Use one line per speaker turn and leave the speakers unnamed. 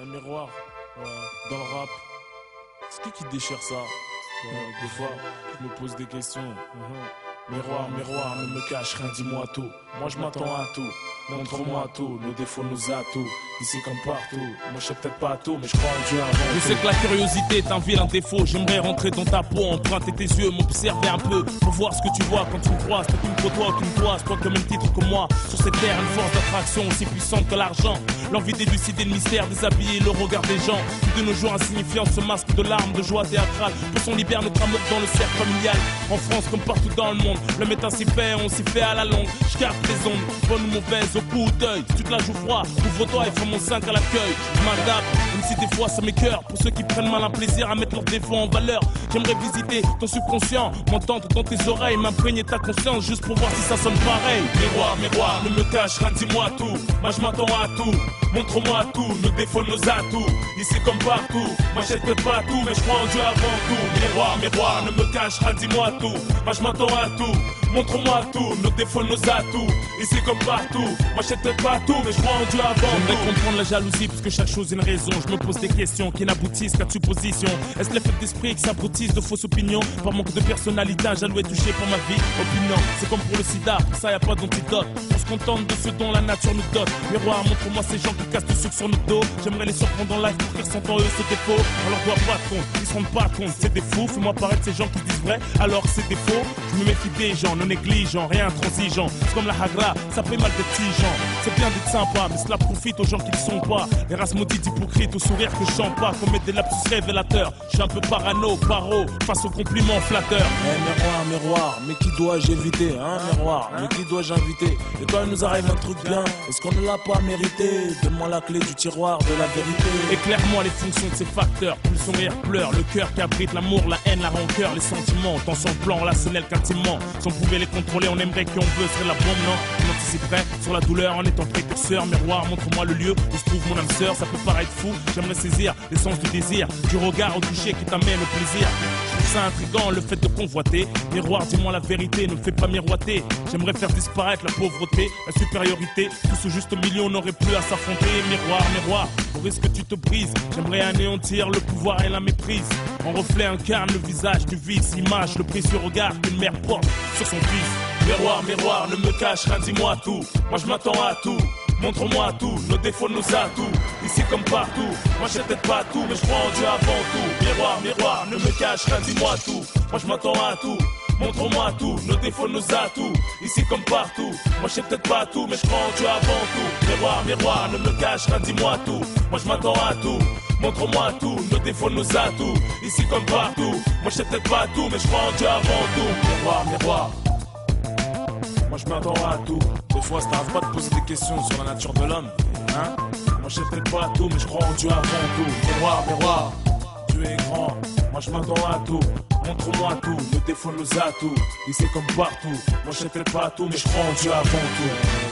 Un miroir, dans le rap, c'est qui déchire ça? Des fois, je me pose des questions. Miroir, miroir, ne me cache rien, dis-moi tout. Moi je m'attends à tout, montre-moi tout. Nos défauts, nos atouts, ici comme partout. Moi je sais peut-être pas tout, mais je crois en Dieu avant tout.
Je sais que la curiosité est un vilain défaut. J'aimerais rentrer dans ta peau, emprunter tes yeux, m'observer un peu pour voir ce que tu vois quand tu me croises. Toi tu me côtoies, tu me toises, toi comme même titre que moi. Sur cette terre, une force d'attraction aussi puissante que l'argent. L'envie d'élucider le mystère, déshabiller le regard des gens. Qui de nos jours insignifiant ce masque de larmes, de joie théâtrale. Pour son libère notre amour dans le cercle familial. En France comme partout dans le monde, l'homme est ainsi fait, on s'y fait à la longue. Je capte les ondes, bonne ou mauvaise, au coup d'œil. Si tu te la joues froid, ouvre-toi et fais mon 5 à l'accueil. Je m'adapte, même si des fois ça m'écœure. Pour ceux qui prennent mal un plaisir à mettre leurs défauts en valeur. J'aimerais visiter ton subconscient, m'entendre dans tes oreilles, m'imprégner ta conscience juste pour voir si ça sonne pareil. Miroir, miroir, ne me cache rien, dis-moi tout. Moi je m'attends à tout, montre-moi tout. Nos défauts, nos atouts, ici comme partout. Moi j'aide peut-être pas tout, mais je crois en Dieu avant tout. Miroir, miroir, ne me cache rien, dis-moi tout. Moi je m'attends à tout, montre-moi tout. Nos défauts, nos atouts, ici comme partout. Moi j'aide peut-être pas tout, mais je crois en Dieu avant tout. J'aimerais comprendre la jalousie, parce que chaque chose a une raison. Je me pose des questions qui n'aboutissent qu'à supposition. Est-ce l'effet d'esprit qui s'abrutissent de fausses opinions? Par manque de personnalité, un jaloux est touché par ma vie. Opinion, c'est comme pour le sida, pour ça y a pas d'antidote. On se contente de ce dont la nature nous dote. Miroir, montre-moi ces gens qui cassent du sucre sur notre dos. J'aimerais les surprendre en live pour qu'ils ressentent en eux ce défaut. On leur doit pas de compte, ils se rendent pas compte, c'est des fous. Fais-moi paraître ces gens qui disent vrai, alors c'est des faux. Je me méfie des gens, non négligents, rien intransigeant. C'est comme la hagra, ça fait mal des petits gens. C'est bien d'être sympa, mais cela profite aux gens qui ne sont pas. Les races maudites hypocrites, au sourire que je chante pas. Commettre des lapsus révélateurs. Je suis un peu parano, paro, face aux compliments flatteurs.
Miroir, miroir, mais qui dois-je éviter, hein, miroir, mais qui dois-je inviter? Et quand il nous arrive un truc bien, est-ce qu'on ne l'a pas mérité? Donne-moi la clé du tiroir de la vérité.
Éclaire-moi les fonctions de ces facteurs. Plus son rire pleure, le cœur qui abrite l'amour, la haine, la rancœur, les sentiments. Tant sur le plan relationnel qu'intimement. Si on pouvait les contrôler, on aimerait qui on veut, serait la bombe, non? On anticiperait sur la douleur en étant précurseur. Miroir, montre-moi le lieu où se trouve mon âme sœur. Ça peut paraître fou, j'aimerais saisir l'essence du désir, du regard au toucher qui t'amène au plaisir. Je trouve ça intriguant le fait de convoiter. Miroir, dis-moi la vérité, ne me fais pas miroiter. J'aimerais faire disparaître la pauvreté, la supériorité. Tout ce juste milieu, on n'aurait plus à s'affronter. Miroir, miroir, au risque que tu te brises. J'aimerais anéantir le pouvoir et la méprise. En reflet incarne le visage du vice, image, le précieux regard qu'une mère porte sur son fils. Miroir, miroir, ne me cache rien, dis-moi tout. Moi je m'attends à tout, montre-moi tout. Nos défauts, nos atouts, ici comme partout. Moi je sais peut-être pas tout, mais je crois en Dieu avant tout. Miroir, miroir, ne me cache rien, dis-moi tout. Moi je m'attends à tout, montre-moi tout. Nos défauts, nos atouts, ici comme partout. Moi je sais peut-être pas tout, mais je crois en Dieu avant tout. Miroir, miroir, ne me cache rien, dis-moi tout. Moi je m'attends à tout, montre-moi tout. Nos défauts, nos atouts, ici comme partout. Moi je sais peut-être pas tout, mais je crois en Dieu avant tout. Miroir, miroir, moi je m'attends à tout. Des fois ça t'arrive pas de poser des questions sur la nature de l'homme, hein? Moi je sais peut-être pas tout, mais je crois en Dieu avant tout. Miroir, miroir, Dieu est grand. Moi je m'attends à tout, montre-moi tout. Nos défauts, nos atouts, ici comme partout. Moi je sais peut-être pas tout, mais je crois en Dieu avant tout.